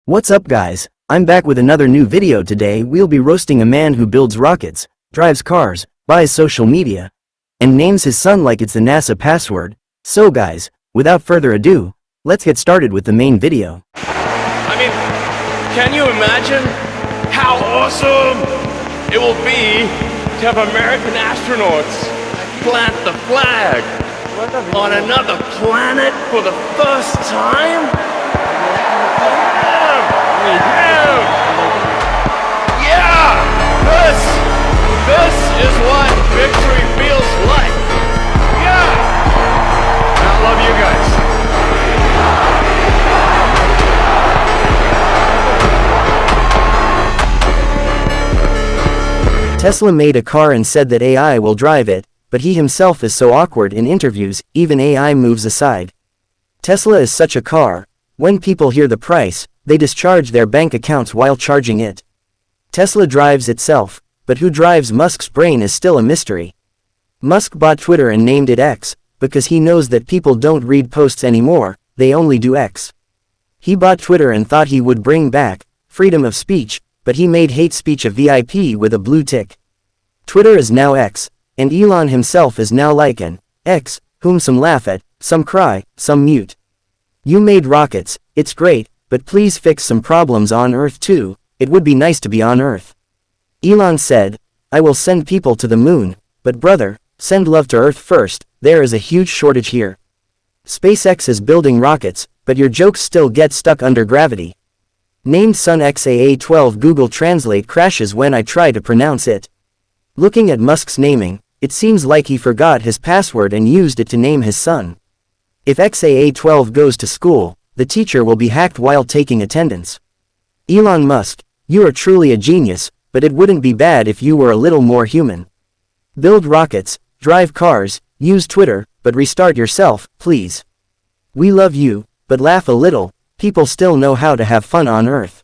What's up guys, I'm back with another new video. Today we'll be roasting a man who builds rockets, drives cars, buys social media, and names his son like it's the NASA password. So guys, without further ado, let's get started with the main video. Can you imagine how awesome it will be to have American astronauts plant the flag on another planet for the first time? This is what victory feels like. Yeah! I love you guys. Tesla made a car and said that AI will drive it, but he himself is so awkward in interviews, even AI moves aside. Tesla is such a car. When people hear the price, they discharge their bank accounts while charging it. Tesla drives itself, but who drives Musk's brain is still a mystery. Musk bought Twitter and named it X, because he knows that people don't read posts anymore, they only do X. He bought Twitter and thought he would bring back freedom of speech, but he made hate speech a VIP with a blue tick. Twitter is now X, and Elon himself is now like an X, whom some laugh at, some cry, some mute. You made rockets, it's great, but please fix some problems on Earth too. It would be nice to be on Earth. Elon said, I will send people to the moon, but brother, send love to Earth first, there is a huge shortage here. SpaceX is building rockets, but your jokes still get stuck under gravity. Named son XAA12 Google Translate crashes when I try to pronounce it. Looking at Musk's naming, it seems like he forgot his password and used it to name his son. If XAA12 goes to school, the teacher will be hacked while taking attendance. Elon Musk, you are truly a genius, but it wouldn't be bad if you were a little more human. Build rockets, drive cars, use Twitter, but restart yourself, please. We love you, but laugh a little, people still know how to have fun on Earth.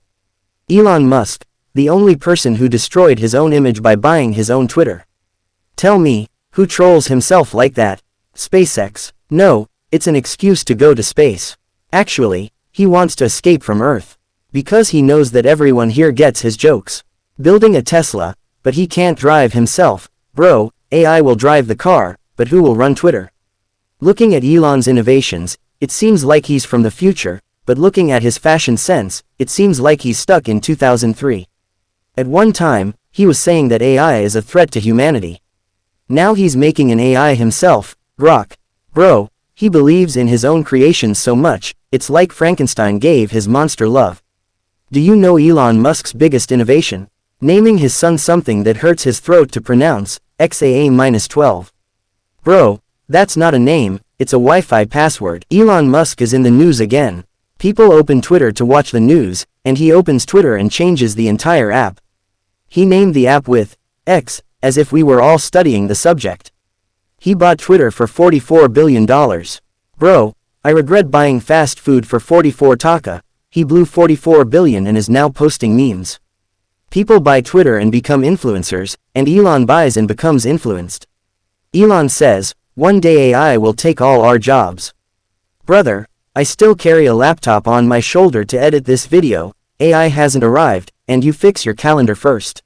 Elon Musk, the only person who destroyed his own image by buying his own Twitter. Tell me, who trolls himself like that? SpaceX. No, it's an excuse to go to space. Actually, he wants to escape from Earth. Because he knows that everyone here gets his jokes. Building a Tesla, but he can't drive himself. Bro, AI will drive the car, but who will run Twitter? Looking at Elon's innovations, it seems like he's from the future, but looking at his fashion sense, it seems like he's stuck in 2003. At one time, he was saying that AI is a threat to humanity. Now he's making an AI himself, Grok. Bro, he believes in his own creations so much, it's like Frankenstein gave his monster love. Do you know Elon Musk's biggest innovation? Naming his son something that hurts his throat to pronounce, XAA-12. Bro, that's not a name, it's a Wi-Fi password. Elon Musk is in the news again. People open Twitter to watch the news, and he opens Twitter and changes the entire app. He named the app with X, as if we were all studying the subject. He bought Twitter for $44 billion. Bro, I regret buying fast food for 44 taka. He blew 44 billion and is now posting memes. People buy Twitter and become influencers, and Elon buys and becomes influenced. Elon says, one day AI will take all our jobs. Brother, I still carry a laptop on my shoulder to edit this video, AI hasn't arrived, and you fix your calendar first.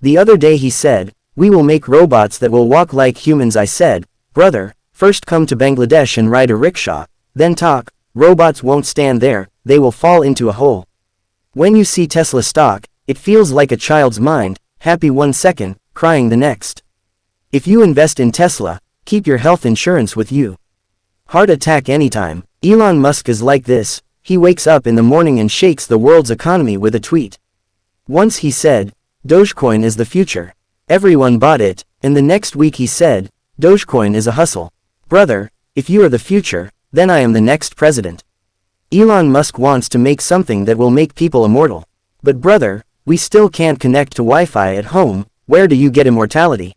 The other day he said, we will make robots that will walk like humans. I said, brother, first come to Bangladesh and ride a rickshaw, then talk. Robots won't stand there, they will fall into a hole. When you see Tesla stock, it feels like a child's mind, happy one second, crying the next. If you invest in Tesla, keep your health insurance with you. Heart attack anytime. Elon Musk is like this, he wakes up in the morning and shakes the world's economy with a tweet. Once he said, Dogecoin is the future. Everyone bought it, and the next week he said, Dogecoin is a hustle. Brother, if you are the future, then I am the next president. Elon Musk wants to make something that will make people immortal. But brother, we still can't connect to Wi-Fi at home, where do you get immortality?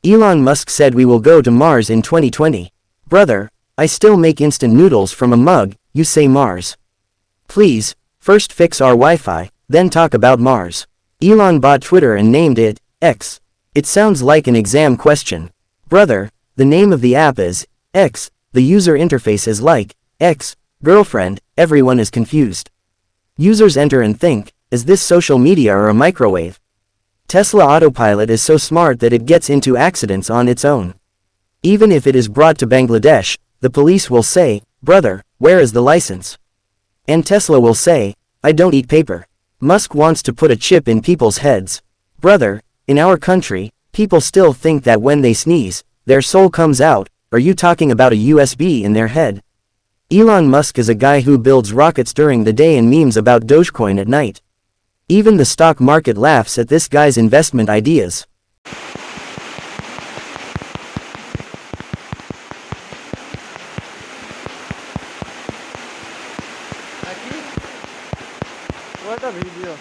Elon Musk said we will go to Mars in 2020. Brother, I still make instant noodles from a mug, you say Mars. Please, first fix our Wi-Fi, then talk about Mars. Elon bought Twitter and named it X. It sounds like an exam question. Brother, the name of the app is X. The user interface is like X. Girlfriend, everyone is confused. Users enter and think, is this social media or a microwave? Tesla Autopilot is so smart that it gets into accidents on its own. Even if it is brought to Bangladesh, the police will say, "Brother, where is the license?" And Tesla will say, "I don't eat paper." Musk wants to put a chip in people's heads. Brother, in our country, people still think that when they sneeze, their soul comes out. Are you talking about a USB in their head? Elon Musk is a guy who builds rockets during the day and memes about Dogecoin at night. Even the stock market laughs at this guy's investment ideas. What a video.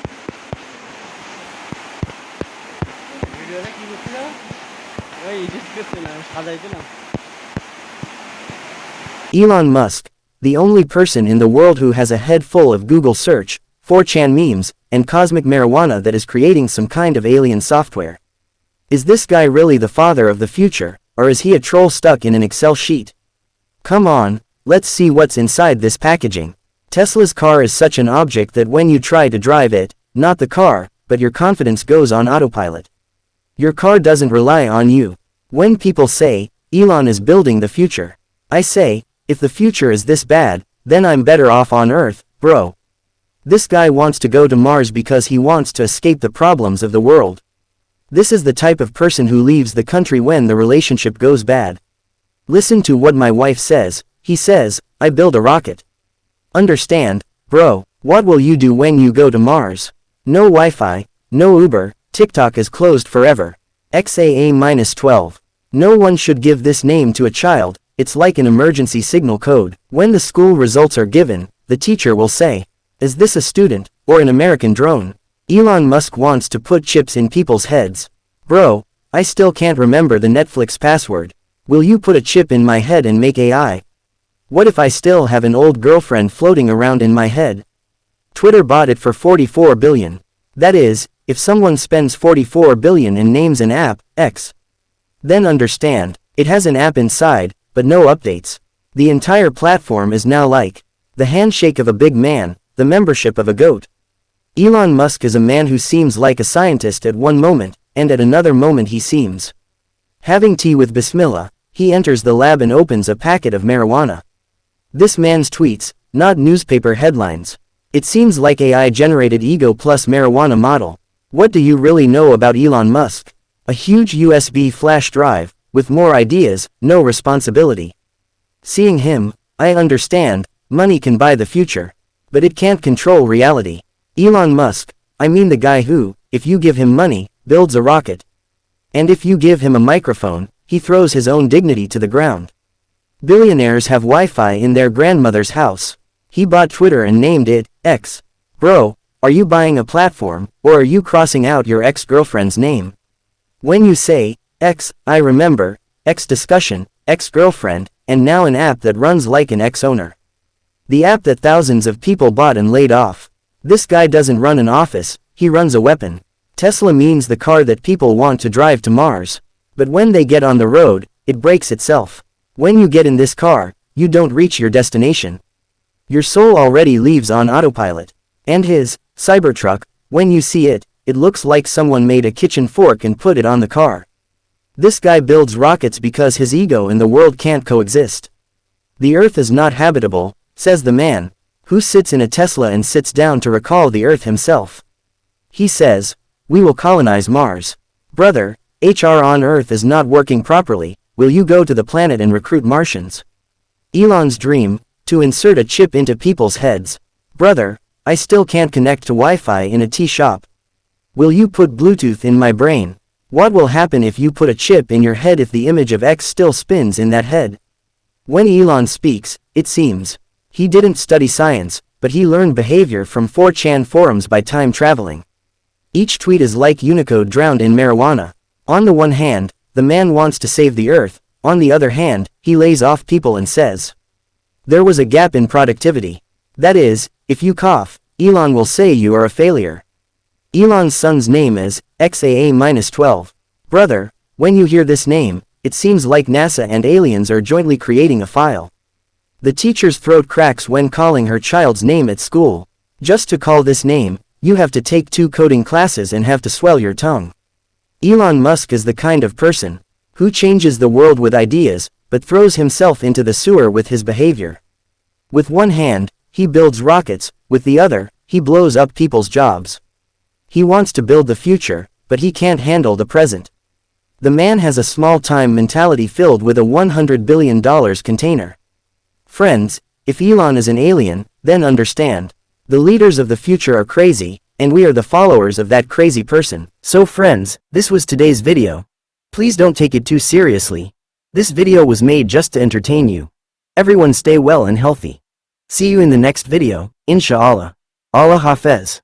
Elon Musk, the only person in the world who has a head full of Google search, 4chan memes, and cosmic marijuana that is creating some kind of alien software. Is this guy really the father of the future, or is he a troll stuck in an Excel sheet? Come on, let's see what's inside this packaging. Tesla's car is such an object that when you try to drive it, not the car, but your confidence goes on autopilot. Your car doesn't rely on you. When people say, Elon is building the future, I say, if the future is this bad, then I'm better off on Earth, bro. This guy wants to go to Mars because he wants to escape the problems of the world. This is the type of person who leaves the country when the relationship goes bad. Listen to what my wife says. He says, I build a rocket. Understand, bro, what will you do when you go to Mars? No Wi-Fi, no Uber, TikTok is closed forever. XAA-12. No one should give this name to a child, it's like an emergency signal code. When the school results are given, the teacher will say, is this a student, or an American drone? Elon Musk wants to put chips in people's heads. Bro, I still can't remember the Netflix password. Will you put a chip in my head and make AI? What if I still have an old girlfriend floating around in my head? Twitter bought it for $44 billion. That is, if someone spends $44 billion and names an app, X. Then understand, it has an app inside, but no updates. The entire platform is now like the handshake of a big man, the membership of a goat. Elon Musk is a man who seems like a scientist at one moment, and at another moment he seems having tea with Bismillah. He enters the lab and opens a packet of marijuana. This man's tweets, not newspaper headlines. It seems like AI-generated ego plus marijuana model. What do you really know about Elon Musk? A huge USB flash drive, with more ideas, no responsibility. Seeing him, I understand, money can buy the future. But it can't control reality. Elon Musk, I mean the guy who, if you give him money, builds a rocket. And if you give him a microphone, he throws his own dignity to the ground. Billionaires have Wi-Fi in their grandmother's house. He bought Twitter and named it X. Bro, are you buying a platform, or are you crossing out your ex-girlfriend's name? When you say X, I remember X discussion, ex-girlfriend, and now an app that runs like an ex-owner. The app that thousands of people bought and laid off. This guy doesn't run an office, he runs a weapon. Tesla means the car that people want to drive to Mars. But when they get on the road, it breaks itself. When you get in this car, you don't reach your destination. Your soul already leaves on autopilot. And his Cybertruck, when you see it, it looks like someone made a kitchen fork and put it on the car. This guy builds rockets because his ego and the world can't coexist. The Earth is not habitable, says the man, who sits in a Tesla and sits down to recall the Earth himself. He says, we will colonize Mars. Brother, HR on Earth is not working properly, will you go to the planet and recruit Martians? Elon's dream, to insert a chip into people's heads. Brother, I still can't connect to Wi-Fi in a tea shop. Will you put Bluetooth in my brain? What will happen if you put a chip in your head if the image of X still spins in that head? When Elon speaks, it seems he didn't study science, but he learned behavior from 4chan forums by time traveling. Each tweet is like Unicode drowned in marijuana. On the one hand, the man wants to save the Earth, on the other hand, he lays off people and says there was a gap in productivity. That is, if you cough, Elon will say you are a failure. Elon's son's name is XAA-12. Brother, when you hear this name, it seems like NASA and aliens are jointly creating a file. The teacher's throat cracks when calling her child's name at school. Just to call this name, you have to take 2 coding classes and have to swell your tongue. Elon Musk is the kind of person who changes the world with ideas, but throws himself into the sewer with his behavior. With one hand, he builds rockets, with the other, he blows up people's jobs. He wants to build the future, but he can't handle the present. The man has a small-time mentality filled with a $100 billion container. Friends, if Elon is an alien, then understand. The leaders of the future are crazy, and we are the followers of that crazy person. So friends, this was today's video. Please don't take it too seriously. This video was made just to entertain you. Everyone stay well and healthy. See you in the next video, inshallah. Allah Hafez.